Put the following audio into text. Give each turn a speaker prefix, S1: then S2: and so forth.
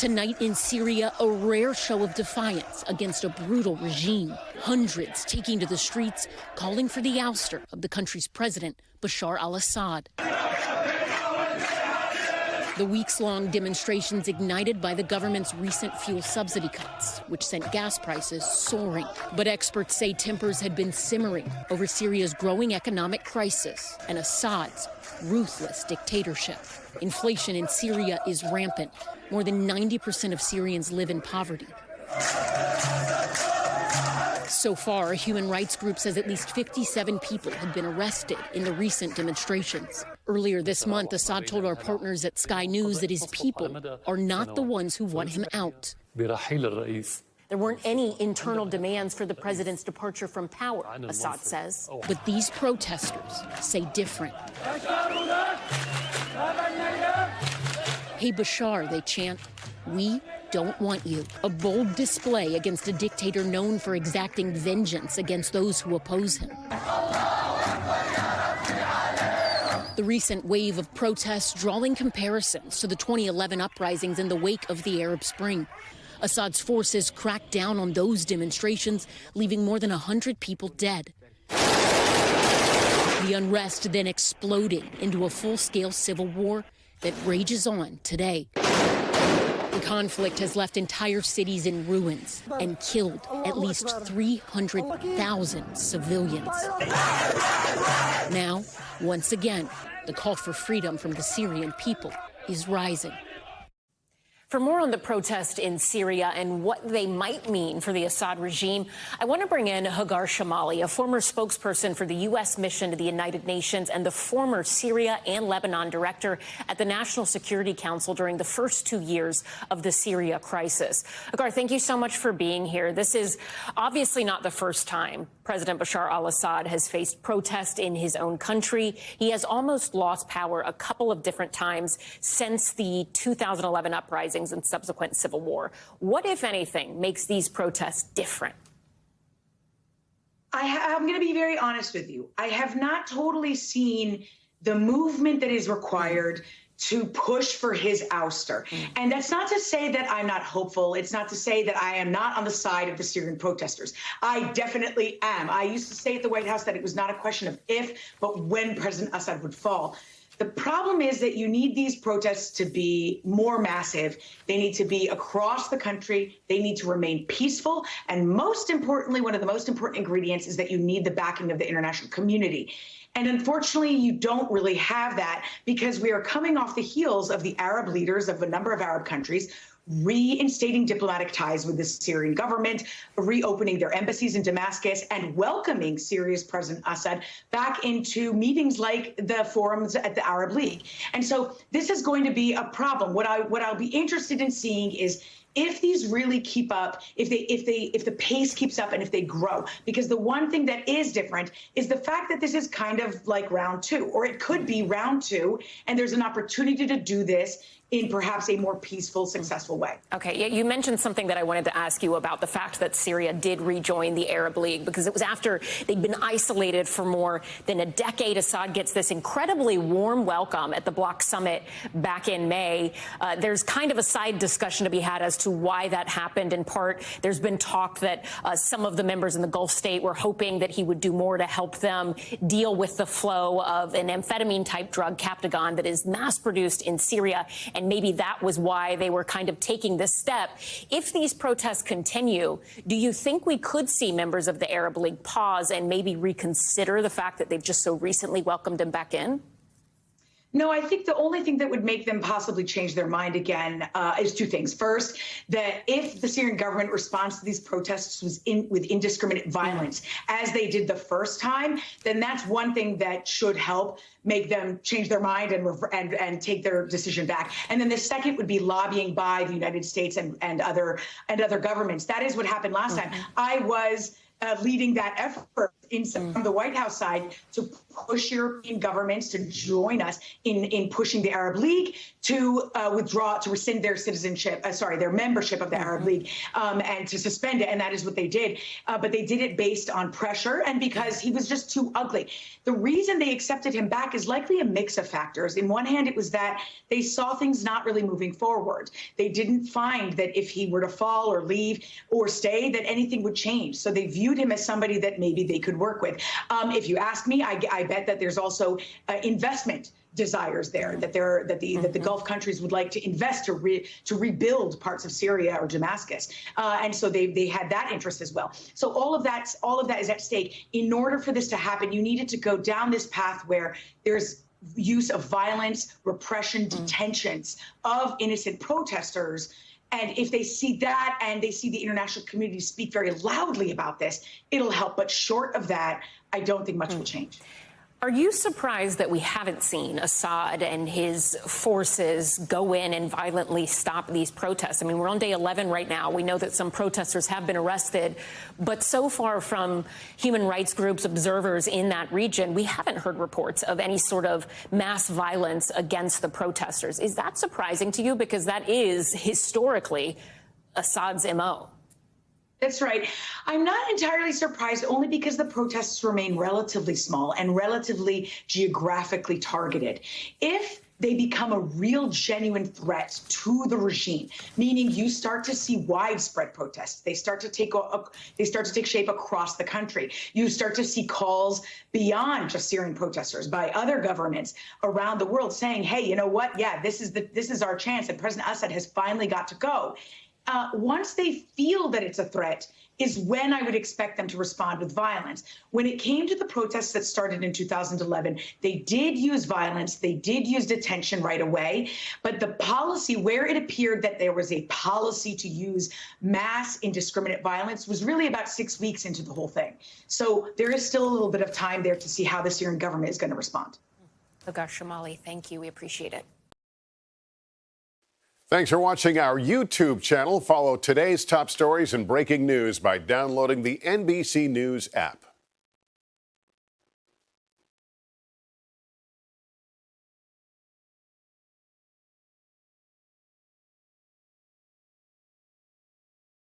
S1: Tonight in Syria, a rare show of defiance against a brutal regime. Hundreds taking to the streets, calling for the ouster of the country's president, Bashar al-Assad. The weeks-long demonstrations ignited by the government's recent fuel subsidy cuts, which sent gas prices soaring. But experts say tempers had been simmering over Syria's growing economic crisis and Assad's ruthless dictatorship. Inflation in Syria is rampant. More than 90% of Syrians live in poverty. So far, a human rights group says at least 57 people have been arrested in the recent demonstrations. Earlier this month, Assad told our partners at Sky News that his people are not the ones who want him out. There weren't any internal demands for the president's departure from power, Assad says. But these protesters say different. Hey, Bashar, they chant, we don't want you. A bold display against a dictator known for exacting vengeance against those who oppose him. The recent wave of protests drawing comparisons to the 2011 uprisings in the wake of the Arab Spring. Assad's forces cracked down on those demonstrations, leaving more than 100 people dead. The unrest then exploding into a full-scale civil war that rages on today. The conflict has left entire cities in ruins and killed at least 300,000 civilians. Now, once again, the call for freedom from the Syrian people is rising. For more on the protest in Syria and what they might mean for the Assad regime, I want to bring in Hagar Shamali, a former spokesperson for the U.S. mission to the United Nations and the former Syria and Lebanon director at the National Security Council during the first 2 years of the Syria crisis. Hagar, thank you so much for being here. This is obviously not the first time President Bashar al-Assad has faced protest in his own country. He has almost lost power a couple of different times since the 2011 uprising and subsequent civil war. What, if anything, makes these protests different?
S2: I'm going to be very honest with you. I have not totally seen the movement that is required to push for his ouster. And that's not to say that I'm not hopeful. It's not to say that I am not on the side of the Syrian protesters. I definitely am. I used to say at the White House that it was not a question of if, but when President Assad would fall. The problem is that you need these protests to be more massive. They need to be across the country. They need to remain peaceful. And most importantly, one of the most important ingredients is that you need the backing of the international community. And unfortunately, you don't really have that because we are coming off the heels of the Arab leaders of a number of Arab countries reinstating diplomatic ties with the Syrian government, reopening their embassies in Damascus, and welcoming Syria's President Assad back into meetings like the forums at the Arab League. And so this is going to be a problem. What I'll be interested in seeing is if these really keep up, if the pace keeps up and if they grow, because the one thing that is different is the fact that this is kind of like round two, or it could be round two, and there's an opportunity to do this in perhaps a more peaceful, successful way.
S1: Okay, yeah, you mentioned something that I wanted to ask you about, the fact that Syria did rejoin the Arab League, because it was after they'd been isolated for more than a decade. Assad gets this incredibly warm welcome at the bloc summit back in May. There's kind of a side discussion to be had as to why that happened. In part, there's been talk that some of the members in the Gulf state were hoping that he would do more to help them deal with the flow of an amphetamine-type drug, Captagon, that is mass-produced in Syria. And maybe that was why they were kind of taking this step. If these protests continue, do you think we could see members of the Arab League pause and maybe reconsider the fact that they've just so recently welcomed him back in?
S2: No, I think the only thing that would make them possibly change their mind again is two things. First, that if the Syrian government response to these protests was with indiscriminate violence, as they did the first time, then that's one thing that should help make them change their mind and take their decision back. And then the second would be lobbying by the United States and other governments. That is what happened last time. I was leading that effort from the White House side to push European governments to join us in pushing the Arab League to rescind their citizenship, their membership of the Arab League, and to suspend it. And that is what they did. But they did it based on pressure and because he was just too ugly. The reason they accepted him back is likely a mix of factors. In one hand, it was that they saw things not really moving forward. They didn't find that if he were to fall or leave or stay, that anything would change. So they viewed him as somebody that maybe they could work with. If you ask me, I bet that there's also investment desires there, that the Gulf countries would like to invest to rebuild parts of Syria or Damascus, and so they had that interest as well. So all of that is at stake. In order for this to happen, you needed to go down this path where there's use of violence, repression, detentions of innocent protesters. And if they see that and they see the international community speak very loudly about this, it'll help. But short of that, I don't think much will change.
S1: Are you surprised that we haven't seen Assad and his forces go in and violently stop these protests? I mean, we're on day 11 right now. We know that some protesters have been arrested, but so far from human rights groups, observers in that region, we haven't heard reports of any sort of mass violence against the protesters. Is that surprising to you? Because that is historically Assad's MO.
S2: That's right. I'm not entirely surprised, only because the protests remain relatively small and relatively geographically targeted. If they become a real, genuine threat to the regime, meaning you start to see widespread protests, they start to take shape across the country. You start to see calls beyond just Syrian protesters by other governments around the world saying, "Hey, you know what? Yeah, this is our chance, and President Assad has finally got to go." Once they feel that it's a threat is when I would expect them to respond with violence. When it came to the protests that started in 2011, they did use violence. They did use detention right away. But the policy, where it appeared that there was a policy to use mass indiscriminate violence, was really about 6 weeks into the whole thing. So there is still a little bit of time there to see how the Syrian government is going to respond.
S1: Hagar Shamali, thank you. We appreciate it.
S3: Thanks for watching our YouTube channel. Follow today's top stories and breaking news by downloading the NBC News app.